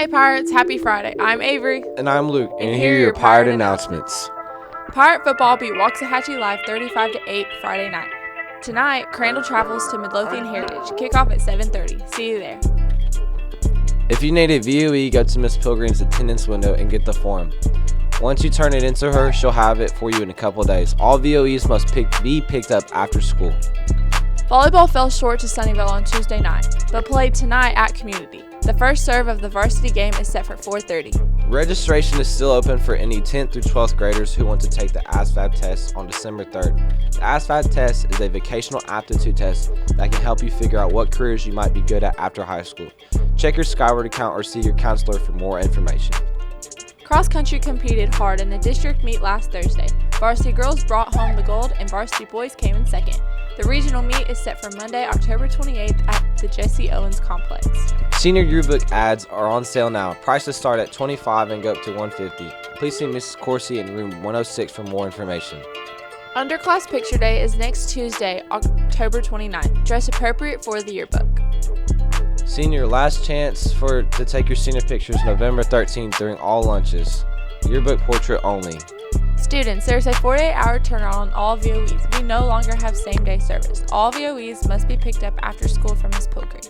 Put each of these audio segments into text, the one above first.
Hey Pirates, happy Friday. I'm Avery. And I'm Luke, and here are your Pirate announcements. Pirate football beat Waxahachie Live 35-8 Friday night. Tonight, Crandall travels to Midlothian Heritage. Kickoff at 7:30. See you there. If you need a VOE, go to Miss Pilgrim's attendance window and get the form. Once you turn it into her, she'll have it for you in a couple of days. All VOEs must be picked up after school. Volleyball fell short to Sunnyvale on Tuesday night, but played tonight at Community. The first serve of the varsity game is set for 4:30. Registration is still open for any 10th through 12th graders who want to take the ASVAB test on December 3rd. The ASVAB test is a vocational aptitude test that can help you figure out what careers you might be good at after high school. Check your Skyward account or see your counselor for more information. Cross country competed hard in the district meet last Thursday. Varsity girls brought home the gold and varsity boys came in second. The regional meet is set for Monday, October 28th at the Jesse Owens Complex. Senior yearbook ads are on sale now. Prices start at $25 and go up to $150. Please see Mrs. Corsi in room 106 for more information. Underclass Picture Day is next Tuesday, October 29th. Dress appropriate for the yearbook. Senior last chance to take your senior pictures November 13th during all lunches. Yearbook portrait only. Students, there's a 48-hour turnaround on all VOEs. We no longer have same-day service. All VOEs must be picked up after school from Miss Pilgrim.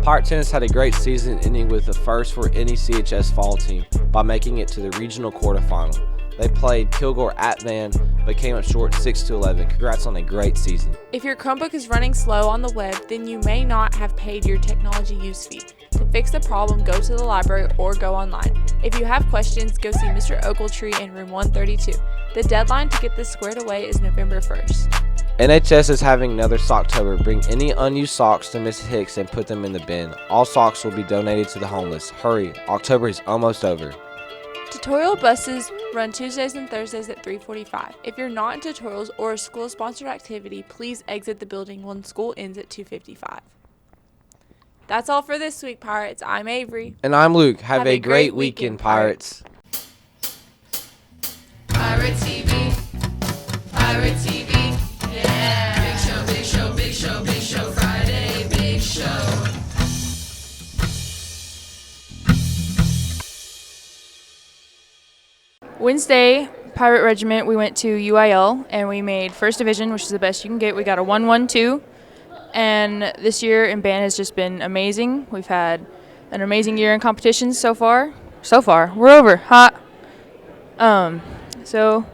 Pirate tennis had a great season, ending with the first for any CHS fall team by making it to the regional quarterfinal. They played Kilgore at Van, but came up short 6-11. Congrats on a great season. If your Chromebook is running slow on the web, then you may not have paid your technology use fee. To fix the problem, go to the library or go online. If you have questions, go see Mr. Ogletree in room 132. The deadline to get this squared away is November 1st. NHS is having another Socktober. Bring any unused socks to Miss Hicks and put them in the bin. All socks will be donated to the homeless. Hurry, October is almost over. Tutorial buses run Tuesdays and Thursdays at 3:45. If you're not in tutorials or a school-sponsored activity, please exit the building when school ends at 2:55. That's all for this week, Pirates. I'm Avery. And I'm Luke. Have a great weekend, Pirates. Pirate TV, Pirate TV, yeah. Big show, big show, big show, big show, Friday, big show. Wednesday, Pirate Regiment, we went to UIL and we made first division, which is the best you can get. We got a 1-1-2. And this year in band has just been amazing. We've had an amazing year in competitions so far. We're over. Hot. So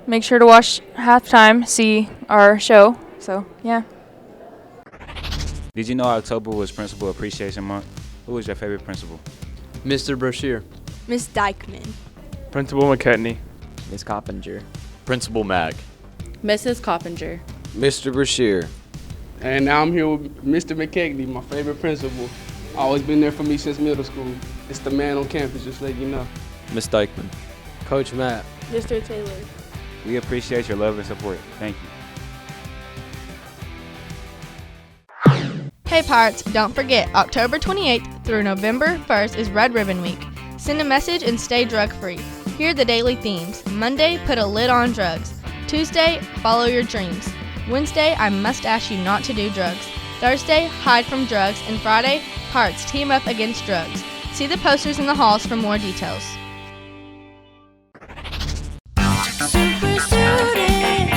make sure to watch halftime, see our show. So, yeah. Did you know October was Principal Appreciation Month? Who was your favorite principal? Mr. Brashear. Miss Dykeman. Principal McKetney. Miss Coppinger. Principal Mack. Mrs. Coppinger. Mr. Brashear. And now I'm here with Mr. McKechnie, my favorite principal. Always been there for me since middle school. It's the man on campus, just let you know. Miss Dykeman. Coach Matt. Mr. Taylor. We appreciate your love and support. Thank you. Hey Pirates, don't forget, October 28th through November 1st is Red Ribbon Week. Send a message and stay drug-free. Here are the daily themes. Monday, put a lid on drugs. Tuesday, follow your dreams. Wednesday, I must ask you not to do drugs. Thursday, hide from drugs. And Friday, Pirates team up against drugs. See the posters in the halls for more details. Super student,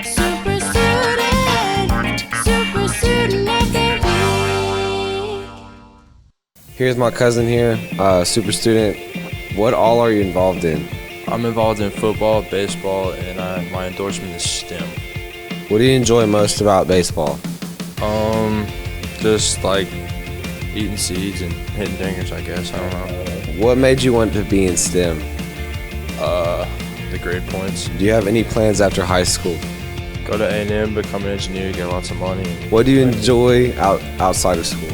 super student, super student of the week. Here's my cousin here, super student. What all are you involved in? I'm involved in football, baseball, and my endorsement is STEM. What do you enjoy most about baseball? Just like eating seeds and hitting dingers, I guess. I don't know. What made you want to be in STEM? The grade points. Do you have any plans after high school? Go to A&M, become an engineer, get lots of money. What do you enjoy outside of school?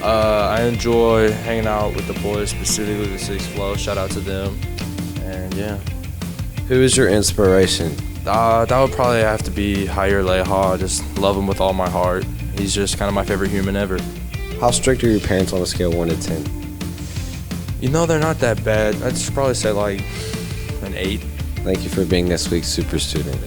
I enjoy hanging out with the boys, specifically the Six Flow. Shout out to them. And yeah. Who is your inspiration? That would probably have to be Jair Leha. I just love him with all my heart. He's just kind of my favorite human ever. How strict are your parents on a scale of 1 to 10? You know, they're not that bad. I'd just probably say like an 8. Thank you for being this week's super student.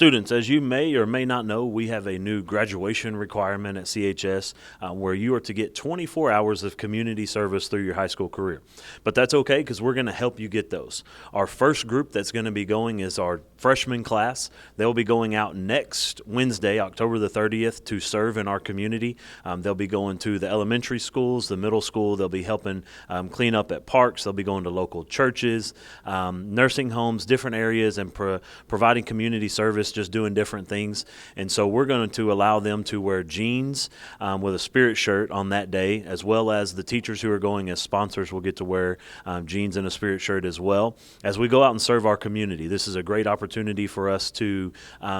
Students, as you may or may not know, we have a new graduation requirement at CHS where you are to get 24 hours of community service through your high school career. But that's okay because we're going to help you get those. Our first group that's going to be going is our freshman class. They'll be going out next Wednesday, October the 30th, to serve in our community. They'll be going to the elementary schools, the middle school. They'll be helping clean up at parks. They'll be going to local churches, nursing homes, different areas, and providing community service, just doing different things. And so we're going to allow them to wear jeans with a Spirit shirt on that day, as well as the teachers who are going as sponsors will get to wear jeans and a Spirit shirt as well as we go out and serve our community. This is a great opportunity for us to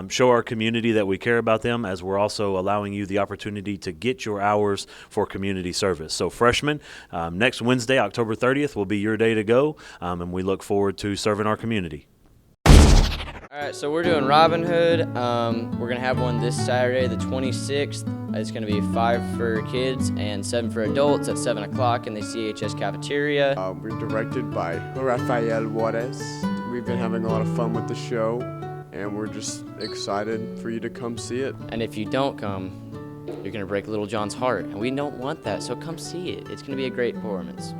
show our community that we care about them, as we're also allowing you the opportunity to get your hours for community service. So freshmen, next Wednesday, October 30th, will be your day to go, and we look forward to serving our community. All right, so we're doing Robin Hood. We're going to have one this Saturday, the 26th. It's going to be 5 for kids and 7 for adults at 7 o'clock in the CHS cafeteria. We're directed by Rafael Juarez. We've been having a lot of fun with the show, and we're just excited for you to come see it. And if you don't come, you're going to break Little John's heart, and we don't want that, so come see it. It's going to be a great performance.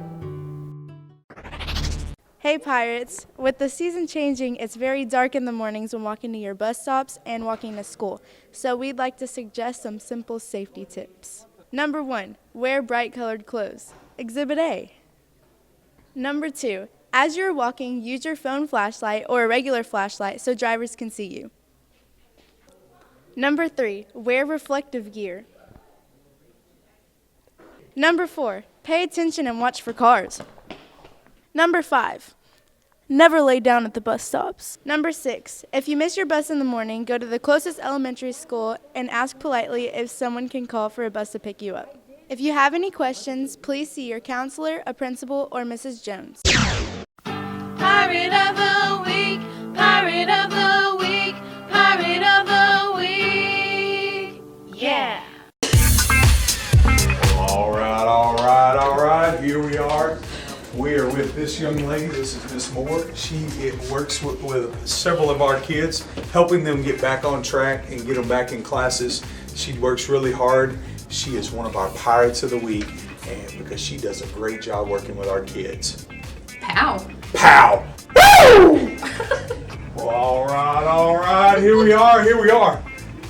Hey Pirates! With the season changing, it's very dark in the mornings when walking to your bus stops and walking to school. So we'd like to suggest some simple safety tips. Number 1, wear bright colored clothes. Exhibit A. Number 2, as you're walking, use your phone flashlight or a regular flashlight so drivers can see you. Number 3, wear reflective gear. Number 4, pay attention and watch for cars. Number 5, never lay down at the bus stops. Number 6, if you miss your bus in the morning, go to the closest elementary school and ask politely if someone can call for a bus to pick you up. If you have any questions, please see your counselor, a principal, or Mrs. Jones. Pirate of the week, pirate of the week, pirate of the week. Yeah. All right. Here we are. We are with this young lady. This is Miss Moore. She works with several of our kids, helping them get back on track and get them back in classes. She works really hard. She is one of our Pirates of the Week, and because she does a great job working with our kids. Pow. Pow! Woo! Well, all right. Here we are.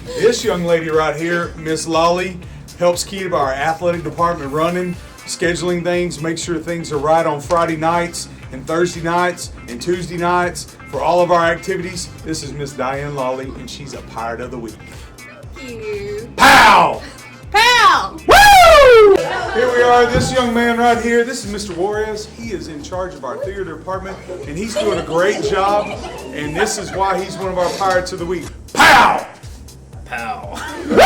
This young lady right here, Miss Lolly, helps keep our athletic department running, scheduling things, make sure things are right on Friday nights and Thursday nights and Tuesday nights for all of our activities. This is Miss Diane Lolly, and she's a Pirate of the Week. Thank you. Pow! Pow. Woo! Here we are, this young man right here, this is Mr. Juarez. He is in charge of our theater department, and he's doing a great job, and this is why he's one of our Pirates of the Week. Pow! Pow! Woo!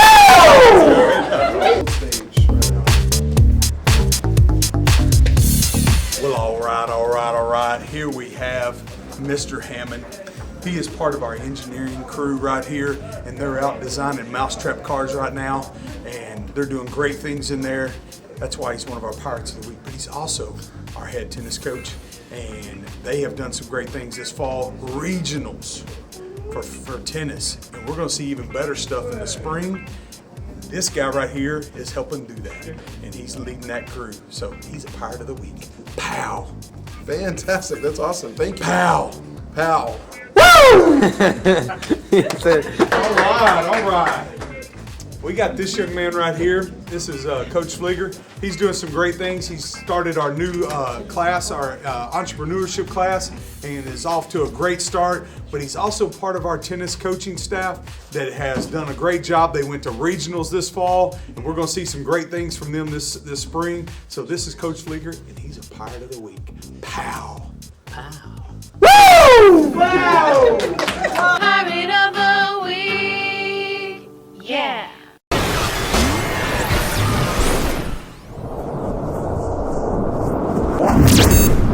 Well, all right. Here we have Mr. Hammond. He is part of our engineering crew right here, and they're out designing mousetrap cars right now, and they're doing great things in there. That's why he's one of our Pirates of the Week, but he's also our head tennis coach, and they have done some great things this fall, regionals for tennis, and we're going to see even better stuff in the spring. This guy right here is helping do that, and he's leading that crew, so he's a Pirate of the Week. Pow! Fantastic, that's awesome, thank you. Pow! Pow! Woo! All right. We got this young man right here. This is Coach Flieger. He's doing some great things. He's started our new class, our entrepreneurship class, and is off to a great start. But he's also part of our tennis coaching staff that has done a great job. They went to regionals this fall, and we're going to see some great things from them this spring. So this is Coach Flieger, and he's a Pirate of the Week. Pow! Pow! Woo! Wow! Pirate of the